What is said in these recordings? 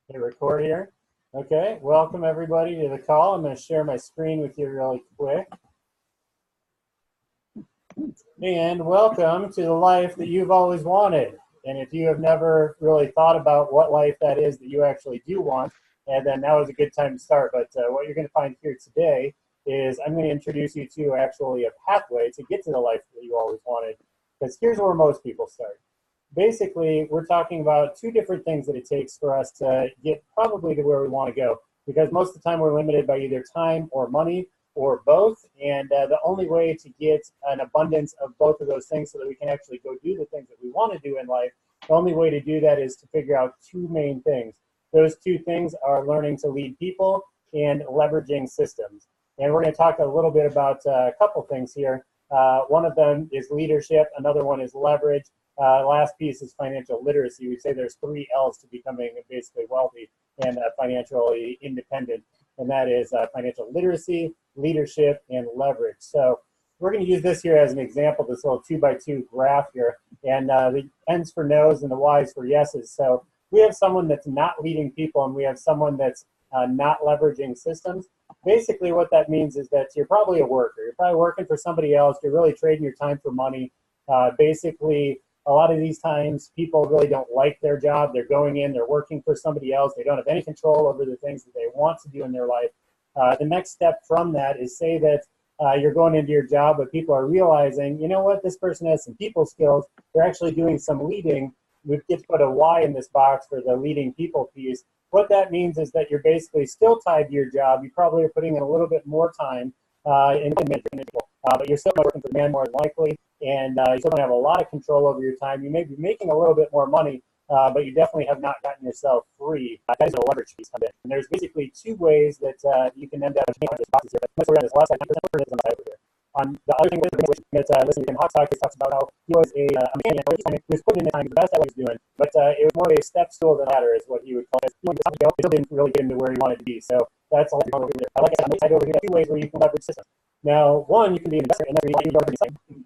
Hit record here. Okay, welcome everybody to the call. I'm going to share my screen with you really quick. And welcome to the life that you've always wanted. And if you have never really thought about what life that is that you actually do want, and then now is a good time to start. But what you're going to find here today is I'm going to introduce you to actually a pathway to get to the life that you always wanted. Because here's where most people start. Basically, we're talking about two different things that it takes for us to get probably to where we want to go. Because most of the time we're limited by either time or money or both. And the only way to get an abundance of both of those things so that we can actually go do the things that we want to do in life, the only way to do that is to figure out two main things. Those two things are learning to lead people and leveraging systems. And we're going to talk a little bit about a couple things here. One of them is leadership. Another one is leverage. Last piece is financial literacy. We say there's 3 L's to becoming basically wealthy and financially independent, and that is financial literacy, leadership, and leverage. So we're going to use this here as an example, this little 2x2 graph here, and the N's for no's and the Y's for yeses. So we have someone that's not leading people, and we have someone that's not leveraging systems. Basically what that means is that you're probably a worker. You're probably working for somebody else. You're really trading your time for money. Basically, a lot of these times, people really don't like their job. They're going in, they're working for somebody else. They don't have any control over the things that they want to do in their life. The next step from that is say that you're going into your job, but people are realizing, you know what, this person has some people skills. They're actually doing some leading. We get to put a Y in this box for the leading people piece. What that means is that you're basically still tied to your job. You probably are putting in a little bit more time in managing people, but you're still working for the man more than likely. And you still don't have a lot of control over your time. You may be making a little bit more money, but you definitely have not gotten yourself free. That is a leverage piece of it. And there's basically 2 ways that you can end up changing this boxes here. But let's go this last side, 10% on the side over here. The other thing that listening to Hot Talk, he talks about how he was a man, he was putting in the time, the best at what he was doing, but it was more a step stool than a ladder is what he would call it. He still didn't really get into where he wanted to be. So that's all over here. Like I said, on this side over here, 2 ways where you can leverage systems. Now, one, you can be an investor, and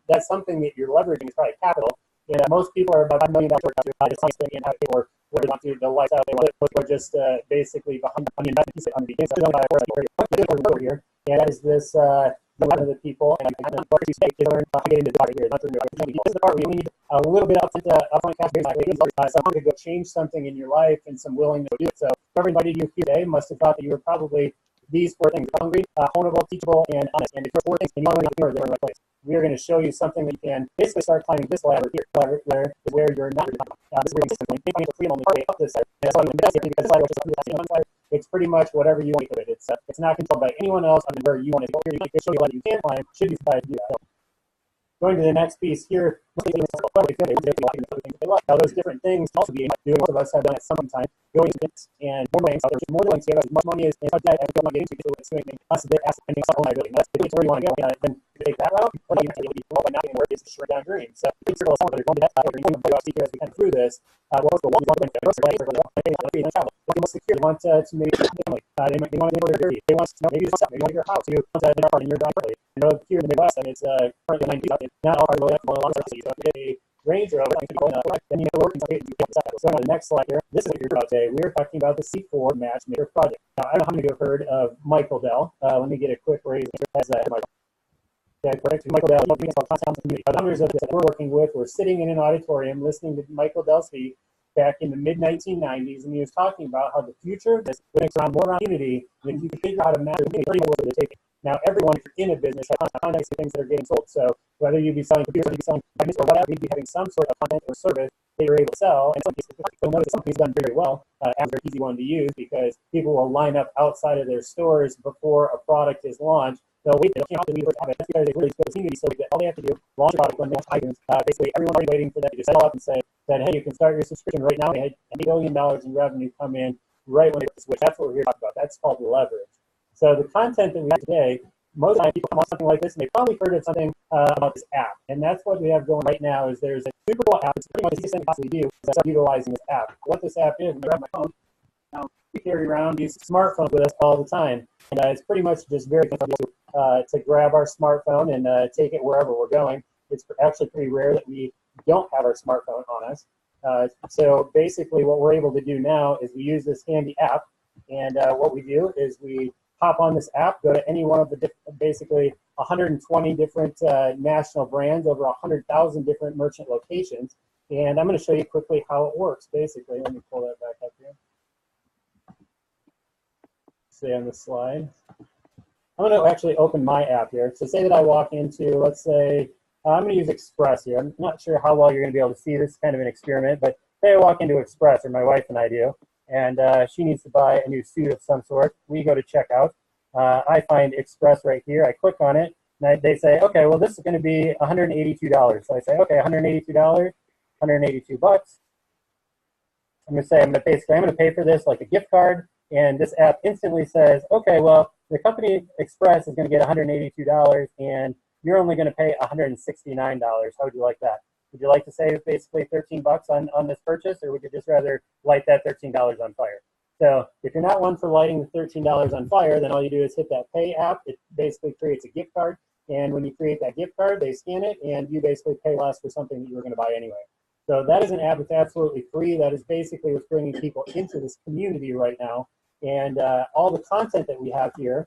that's something that you're leveraging is probably capital. And most people are about $5 million short of spending and how they work, where they want to, the lifestyle they want. Most people are just basically behind on the investment piece on the beginning. So over here, and that is this the one of the people, and what you say is learn how to get into the part here. This is the part where you need a little bit upfront cash, someone to go change something in your life and some willingness to do it. So whoever invited you here today must have thought that you were probably these 4 things: hungry, honorable, teachable, and honest. And the first 4 things, and you only are in the right place. We are going to show you something that you can basically start climbing this ladder here, where you're not. This is where you can freedom only way up this ladder. And that's why because this ladder is it's pretty much whatever you want to do it. It's not controlled by anyone else on where you want to go. Here, you can show you what you can climb. Should you decide to do that. Going to the next piece here, now those different things also be doing. Most of us have done at some time. Going to this and more things. There's more things. You have as much money as debt as you want to get into. It's doing us a bit asking some liability. That's where you want to go. Then take that route, or you have to be by not getting work is to shrink down dreams. So we circle someone that are going to that side. We're going to go see here as we come through this. What's the one thing? What's the most secure? They want to maybe family. They want to be able to dirty. They want to maybe something. They want your house. You want to in your job early. You know, here in the Midwest, and it's currently 90. Not all are going along the so get a Range Rover, then you know working on so on the next slide here, this is what you're about today. We're talking about the C4 Matchmaker project. Now, I don't know how many of you have heard of Michael Dell. Let me get a quick raise as Michael. Okay, correct. Michael Dell, the founders of this that we're working with, we're sitting in an auditorium listening to Michael Dell speak back in the mid-1990s, and he was talking about how the future is around more around unity, and if you can figure out how to match the they're taking. Now, everyone, if you're in a business, has content things that are getting sold. So whether you be selling computers, or you be selling magnets, or whatever, you'd be having some sort of content or service that you're able to sell. And some cases, you'll notice some companies done very well as they're easy one to use because people will line up outside of their stores before a product is launched. They'll wait. They can't have it. That's because they really build community. So all they have to do, launch a product, when they launch iTunes. Basically, everyone's already waiting for that to just settle up and say that, hey, you can start your subscription right now. They had $1 billion in revenue come in right when they switch. That's what we're here to talk about. That's called leverage. So the content that we have today, most of the time people come on something like this and they've probably heard of something about this app. And that's what we have going right now is there's a super cool app. It's pretty much the easiest thing to possibly do is start utilizing this app. What this app is, I grab my phone. Now, we carry around these smartphones with us all the time. And it's pretty much just very convenient to grab our smartphone and take it wherever we're going. It's actually pretty rare that we don't have our smartphone on us. So basically what we're able to do now is we use this handy app, and what we do is we hop on this app, go to any one of the basically 120 different national brands, over 100,000 different merchant locations. And I'm going to show you quickly how it works, basically. Let me pull that back up here. Stay on the slide. I'm going to actually open my app here. So say that I walk into, let's say, I'm going to use Express here. I'm not sure how well you're going to be able to see this, kind of an experiment, but say I walk into Express, or my wife and I do, and she needs to buy a new suit of some sort. We go to checkout. I find Express right here. I click on it, and they say, okay, well, this is going to be $182. So I say, okay, $182, 182 bucks. I'm going to say, I'm going to pay for this like a gift card, and this app instantly says, okay, well, the company Express is going to get $182, and you're only going to pay $169. How would you like that? Would you like to save basically 13 bucks on this purchase, or would you just rather light that $13 on fire? So if you're not one for lighting the $13 on fire, then all you do is hit that pay app. It basically creates a gift card, and when you create that gift card, they scan it, and you basically pay less for something that you were going to buy anyway. So that is an app that's absolutely free. That is basically what's bringing people into this community right now. And all the content that we have here,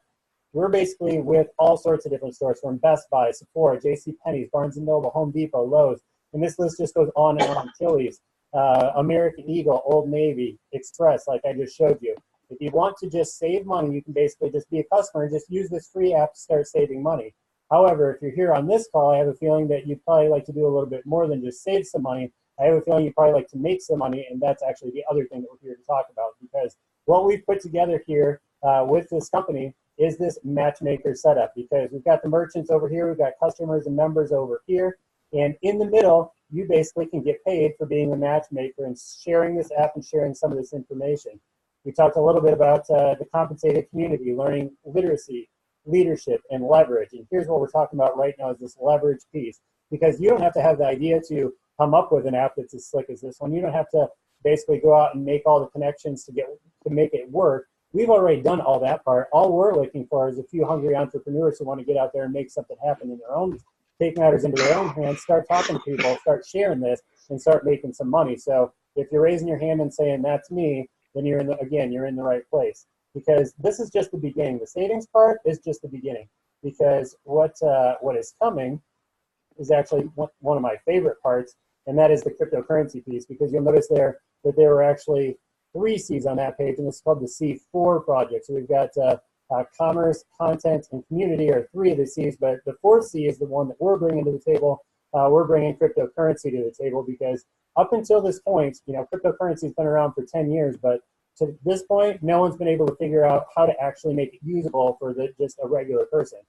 we're basically with all sorts of different stores, from Best Buy, Sephora, JCPenney's, Barnes & Noble, Home Depot, Lowe's, and this list just goes on and on. Tilly's, American Eagle, Old Navy, Express, like I just showed you. If you want to just save money, you can basically just be a customer and just use this free app to start saving money. However, if you're here on this call, I have a feeling that you'd probably like to do a little bit more than just save some money. I have a feeling you'd probably like to make some money, and that's actually the other thing that we're here to talk about, because what we've put together here with this company is this matchmaker setup, because we've got the merchants over here, we've got customers and members over here, and in the middle, you basically can get paid for being a matchmaker and sharing this app and sharing some of this information. We talked a little bit about the compensated community, learning literacy, leadership, and leverage. And here's what we're talking about right now is this leverage piece, because you don't have to have the idea to come up with an app that's as slick as this one. You don't have to basically go out and make all the connections to make it work. We've already done all that part. All we're looking for is a few hungry entrepreneurs who want to get out there and make something happen in their own, take matters into their own hands, start talking to people, start sharing this, and start making some money. So if you're raising your hand and saying that's me, then you're in the right place, because this is just the beginning. The savings part is just the beginning, because what is coming is actually one of my favorite parts, and that is the cryptocurrency piece, because you'll notice there that there were actually 3 C's on that page, and this is called the C4 project. So we've got commerce, content, and community are 3 of the C's, but the 4th C is the one that we're bringing to the table. We're bringing cryptocurrency to the table, because up until this point, cryptocurrency has been around for 10 years, but to this point, no one's been able to figure out how to actually make it usable for just a regular person.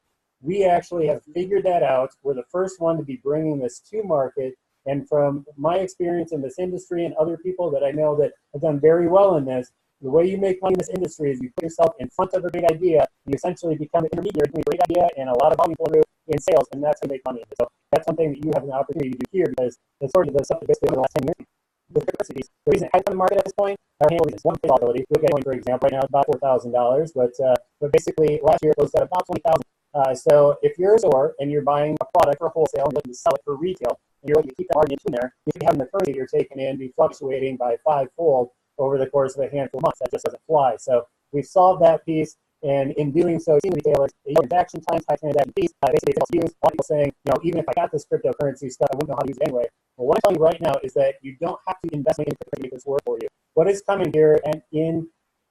We actually have figured that out. We're the first one to be bringing this to market. And from my experience in this industry and other people that I know that have done very well in this, the way you make money in this industry is you put yourself in front of a great idea, and you essentially become an intermediary between a great idea and a lot of volume through in sales, and that's how you make money. So that's something that you have an opportunity to do here, because it's sort of the stuff that basically over the last 10 years. With cryptocurrencies, the reason it has on the market at this point are a handful of reasons. One, volatility. Look at Bitcoin, for example, right now it's about $4,000, but basically last year it was at about $20,000. So if you're a store and you're buying a product for wholesale and looking to sell it for retail, and you're looking to keep that margin in there, you should be having the currency you're taking in be fluctuating by 5-fold over the course of a handful of months. That just doesn't fly. So we've solved that piece, and in doing so, seeing retailers, the transaction times, high transaction fees, basically it's used. A lot of people saying, even if I got this cryptocurrency stuff, I wouldn't know how to use it anyway. Well, what I'm telling you right now is that you don't have to invest in crypto to make this work for you. What is coming here and in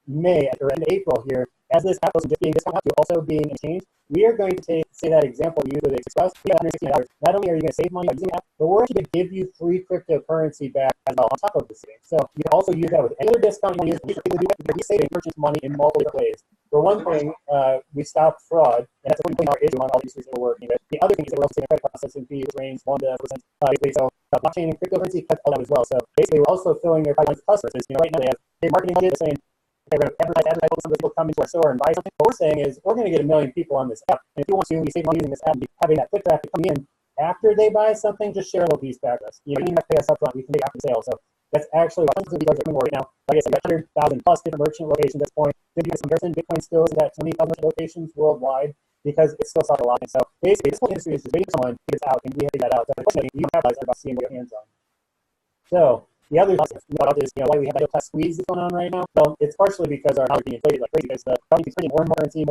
May or in April here, as this app was just being discounted to also being changed, we are going to say that example you used with Express. We got $169. Not only are you going to save money by using that, but we're actually going to give you free cryptocurrency back as well on top of the savings. So you can also use that with any other discount you want to use. People do that, you're saving merchants money in multiple different ways. For one thing, we stopped fraud, and that's a $1 million issue on all these things that we're working with. The other thing is that we're also saving credit processing fees range 1%. So blockchain and cryptocurrency cuts all that as well. So basically, we're also filling their pipelines with customers. Right now they have big marketing budget saying, okay, we're going to advertise, some people come into our store and buy something. What we're saying is we're going to get 1 million people on this app. And if you want to, you save money using this app and having that foot traffic coming in after they buy something, just share a little piece back to us. You don't even have to pay us up front. We can make after the sale. So that's actually what hundreds of people are doing right now. Like I said, we've got 100,000 plus different merchant locations at this point. Then do some comparison. Bitcoin still is at 20,000 merchant locations worldwide, because it's still sold a lot. And so basically, this whole industry is just waiting for someone to get it out, and we have to figure that out. So unfortunately, you don't have guys about seeing what your hands on. So The other thing about this, why we have that class squeeze that's going on right now, well, it's partially because our dollars are being inflated like crazy, because the government is printing more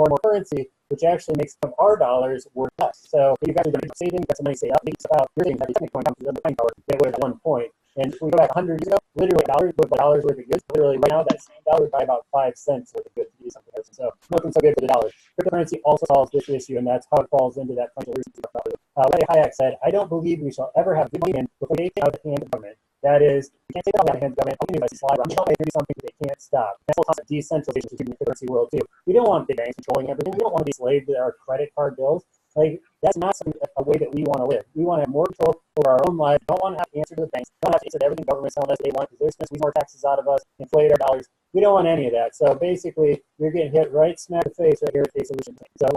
and more currency, which actually makes some of our dollars worth less. So if you've got some savings, got some money saved up, maybe it's about your savings that technically going down to the buying power that was at one point. And if we go back 100 years ago, literally dollars worth of goods. Literally right now, that same dollar would buy about 5 cents worth of goods to do something. So looking so good for the dollar. Cryptocurrency also solves this issue, and that's how it falls into that financial research. Larry Hayek said, "I don't believe we shall ever have good money in before they take out the hand of government." That is, you can't take out the hand of government. All you do is slide around. They do something that they can't stop. That's the concept of decentralization in the cryptocurrency world too. We don't want big banks controlling everything. We don't want to be slaves to our credit card bills. Like, that's not a way that we want to live. We want to have more control over our own lives. Don't want to have to answer to the banks. Don't have to answer to everything government's telling us they want, because they're going to squeeze more taxes out of us, inflate our dollars. We don't want any of that. So basically, you're getting hit right smack in the face right here at the solution. So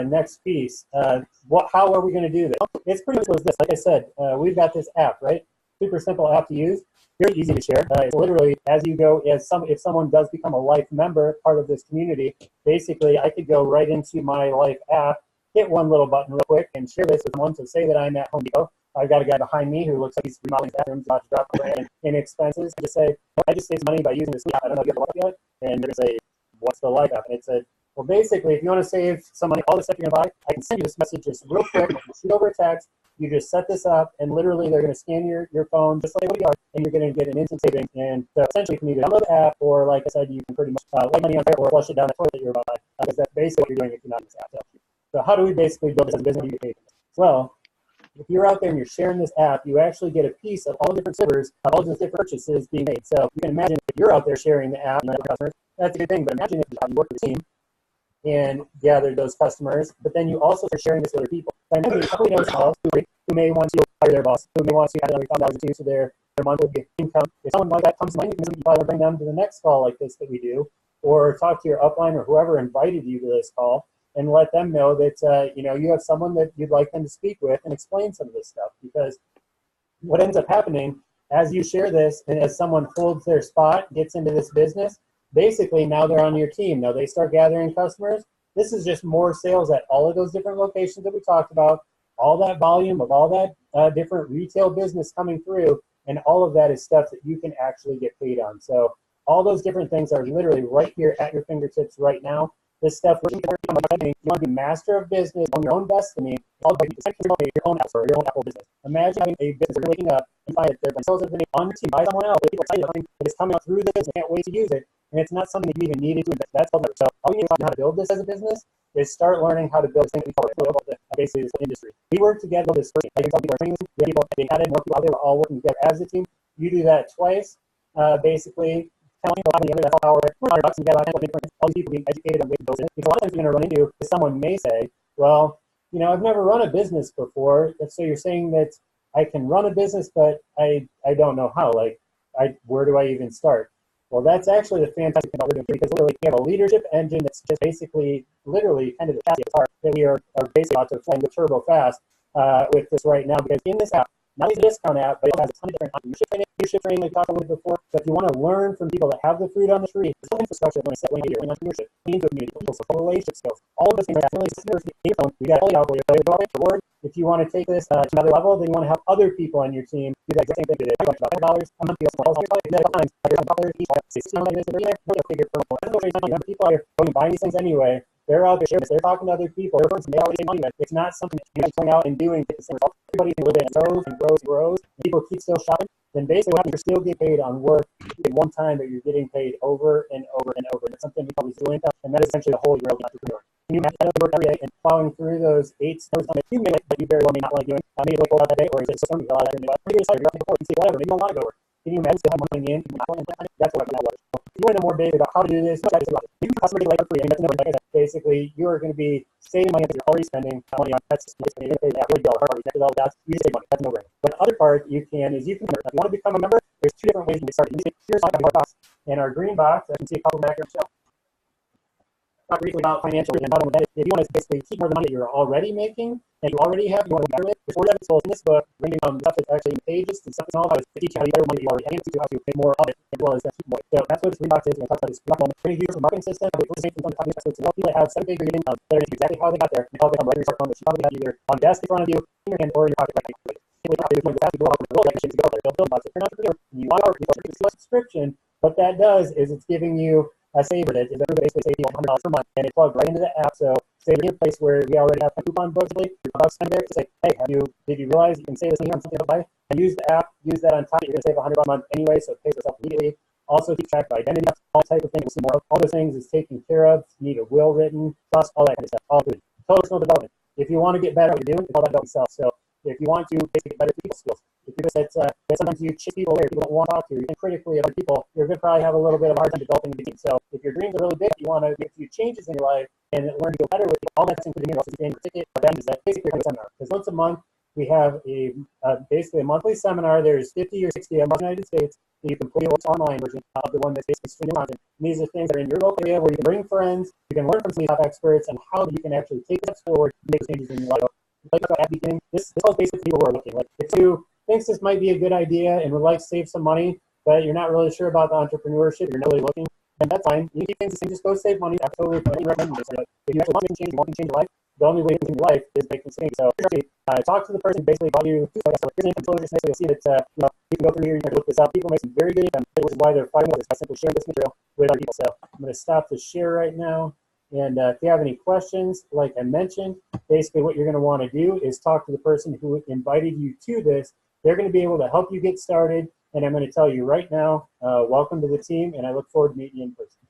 next piece, how are we going to do this? It's pretty much this. Like I said, we've got this app, right? Super simple app to use. Very easy to share. It's literally as you go, if someone does become a Life member, part of this community, basically I could go right into my Life app, hit one little button real quick, and share this with someone. So say that I'm at Home Depot. I've got a guy behind me who looks like he's remodeling bathrooms, about to drop in expenses. I just say, I just saved money by using this app. I don't know if you have the Life yet. And they're going to say, what's the Life app? And it said, well, basically, if you want to save some money, all the stuff you're going to buy, I can send you this message just real quick. Shoot over a text. You just set this up, and literally they're going to scan your phone just like what you are, and you're going to get an instant saving. And so essentially, you can either download the app, or like I said, you can pretty much lay money on there or flush it down the toilet that you're about to buy, because that's basically what you're doing if you're not in this app. So how do we basically build this as a business? Well, if you're out there and you're sharing this app, you actually get a piece of all the different servers of all those different purchases being made. So you can imagine if you're out there sharing the app and other customers, that's a good thing. But imagine if you work with a team and gather those customers, but then you also are sharing this with other people. So I imagine somebody knows who may want to hire their boss, who may want to add another $1,000 or two to their monthly income. If someone like that comes to mind, you probably bring them to the next call like this that we do, or talk to your upline or whoever invited you to this call, and let them know that you have someone that you'd like them to speak with and explain some of this stuff. Because what ends up happening as you share this, and as someone holds their spot, gets into this business, basically now they're on your team. Now they start gathering customers. This is just more sales at all of those different locations that we talked about, all that volume of all that different retail business coming through, and all of that is stuff that you can actually get paid on. So all those different things are literally right here at your fingertips right now. This stuff, you want to be master of business, on your own destiny, all by your own app or your own Apple business. Imagine having a business where you're waking up and find that there's sales everything on your team by someone else, but people are excited about something that is coming out through this and can't wait to use it, and it's not something that you even needed to invest. That's all. So all you need to know how to build this as a business is start learning how to build this thing we call basically this industry. We work together this first. I can tell people are training this. We have people being added, more people out there. We're all working together as a team. You do that twice, basically. Telling people that's all $400 and you got all these people being educated on ways to build it. Because a lot of times you're going to run into is someone may say, well, I've never run a business before. So you're saying that I can run a business, but I don't know how. Like, where do I even start? Well, that's actually the fantastic thing about what we're doing, because literally we have a leadership engine that's just basically, literally, kind of the chassis of the car that we are basically about to fly the turbo fast with this right now. Because in this app, not only is a discount app, but it has a ton of different leadership training we talked a little bit before. So if you want to learn from people that have the fruit on the tree, there's whole infrastructure going to set when you're in entrepreneurship, into a community, people, social relationship skills, all of those things are really we got all out for you. Reward. If you want to take this to another level, then you want to have other people on your team do that exact same thing. Do about $100 a month. People are going to buy these things anyway. They're out there sharing this. They're talking to other people. They're already money. It's not something that you going out and doing. Everybody can live it. It grows and grows and grows. And people keep still shopping. Then basically what happens, you're still getting paid on work at one time, but you're getting paid over and over and over. And it's something you probably doing, and that is essentially the whole year of the entrepreneur. Can you imagine work every day and plowing through those 8 stores on a few minutes that you very well may not like doing? Maybe like go out that day, or is it so something you go out there and you're excited, you're up to whatever, maybe you don't want to go work. Can you imagine still have money in, that's what I was. If you want to know more basic about how to do this, you can customer get like free. I mean, that's another thing. Basically, you are going to be saving money that you're already spending money on. That's just you're going to pay that $40 already. That's all that. You save money. That's no brainer. But the other part you can is you can. If you want to become a member, there's 2 different ways you can get started. Here's our box. In our green box, I can see a couple back here. Talk briefly about financial and bottom of that. If you want to basically keep more of the money that you're already making and you already have, you want to better it. Before that, it's in this book, bringing stuff that's actually in pages and stuff that's all about to teach you how to better money you already have, and teach you how to make more of it, as well as that keep more. So that's what this green box is. We're going to talk about this block moment. Bringing you from the marketing system, we're listening from some experts and people that have 7-figure income that are exactly how they got there, and how they come right in your smartphone that you probably have either on desk in front of you, in your hand, or in your pocket right now. You want our subscription. What that does is it's giving you a saver that is basically saving you $100 per month, and it's plugged right into the app. So say we're in a place where we already have a coupon books, $bucks in there to say, hey, did you realize you can save this here on something to buy? And use the app, use that on top. You're going to save $100 a month anyway, so it pays itself immediately. Also keep track of identity, all type of things. We'll see more. All those things is taken care of. You need a will written, plus all that kind of stuff. All good. Personal development. If you want to get better at what you're doing, it's all about yourself. So if you want to basically get better people skills, if you're just that sometimes you chase people away, people don't want to talk to you, you think critically of other people, you're going to probably have a little bit of a hard time developing the team. So if your dreams are really big, you want to make a few changes in your life and learn to go better with it, all that's included in your ticket. But then is that basically a seminar. Because once a month, we have basically a monthly seminar. There's 50 or 60 of them in the United States. You can play the online version of the one that's basically streaming content. And these are things that are in your local area where you can bring friends, you can learn from some top experts, and how you can actually take steps forward and make changes in your life. Like at the beginning, this is basically people who are looking. Like if you think this might be a good idea and would like to save some money, but you're not really sure about the entrepreneurship, you're not really looking, and that's fine. You can keep things the same, just go save money. That's totally fine. If you actually want to change, you want to change your life, the only way to change your life is making change. So talk to the person who basically bought you. Here's an controller, just you'll see that you can go through here, you can look this up. People make some very good income, which is why they're fighting with this by simply sharing this material with other people. So I'm going to stop the share right now. And if you have any questions, like I mentioned, basically what you're going to want to do is talk to the person who invited you to this. They're going to be able to help you get started. And I'm going to tell you right now, welcome to the team, and I look forward to meeting you in person.